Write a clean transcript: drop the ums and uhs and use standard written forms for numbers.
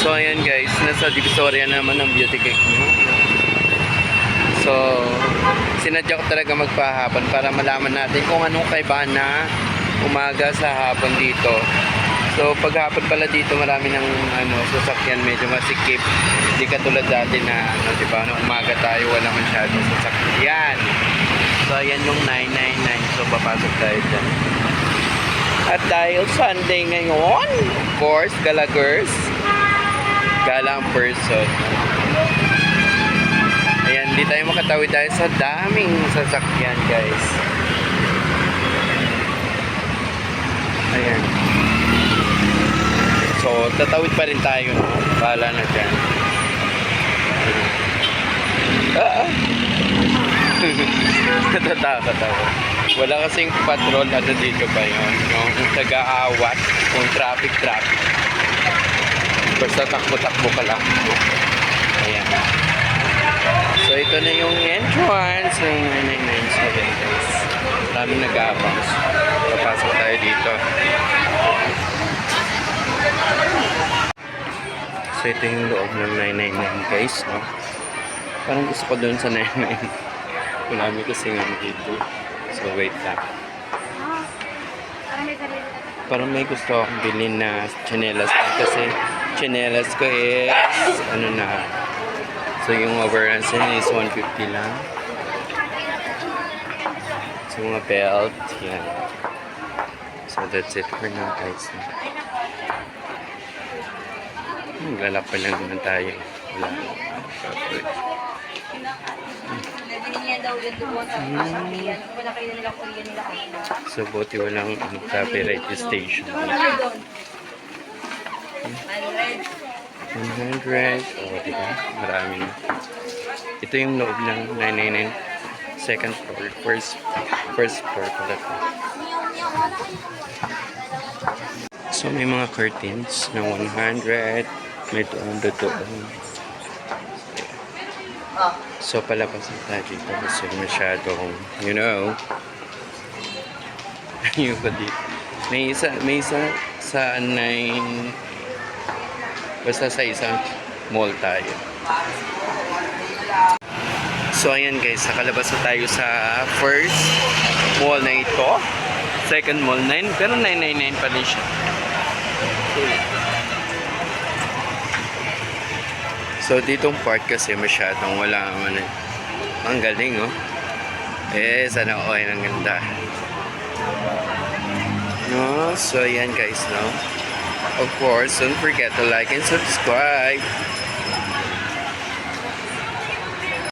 So ayan guys, nasa Divisoria naman ang beauty cake mo. So, sinadya ko talaga magpahapon para malaman natin kung anong kaibahan na umaga sa hapon dito. So, paghapon pala dito marami ng sasakyan, medyo masikip. Hindi katulad dati na, di ba, nung umaga tayo wala masyadong sasakyan. So, ayan yung 999. So, papasok tayo dyan. At dahil Sunday ngayon, of course, galagers, galang person. Ayan, hindi tayo makatawid dahil sa daming sasakyan, guys. Ayan. So, tatawid pa rin tayo, no? Bahala na dyan. Natatakot ako. Wala kasing patrol at dito pa yun. Yung taga-awat, kung traffic. Basta takbo-takbo ka lang. Ayan. So, ito na yung entrance ng 999. So, yan guys. Maraming nag-aabang. Papasok tayo dito. So, ito yung loob ng 999 guys, no? Parang gusto ko doon sa 999. Marami kasi nga dito. So, wait lang. Parang may gusto akong bilhin na chinelas kasi chinelas ko is ano na. So, yung overruns is 150 lang. So, mga belt. Yan. So, that's it for now guys. Maglalakpan lang naman tayo. Wala. So, buti walang copyright station. 100. Oh, diba? Marami na. Ito yung loob ng 999 second floor. First floor pala ito. So, may mga curtains na 100. May doon. So, palapasin tayo dito kasi masyadong, you know, yung pa dito. May isa sa 9, basta sa isang mall tayo. So, ayan guys, nakalabas na tayo sa first mall na ito. Second mall, 9, pero 999 pa rin siya. So, ditong part kasi masyadong wala man. Ang galing, oh. Eh, sana okay, ang ganda. No? So, ayan guys, no? Of course, don't forget to like and subscribe.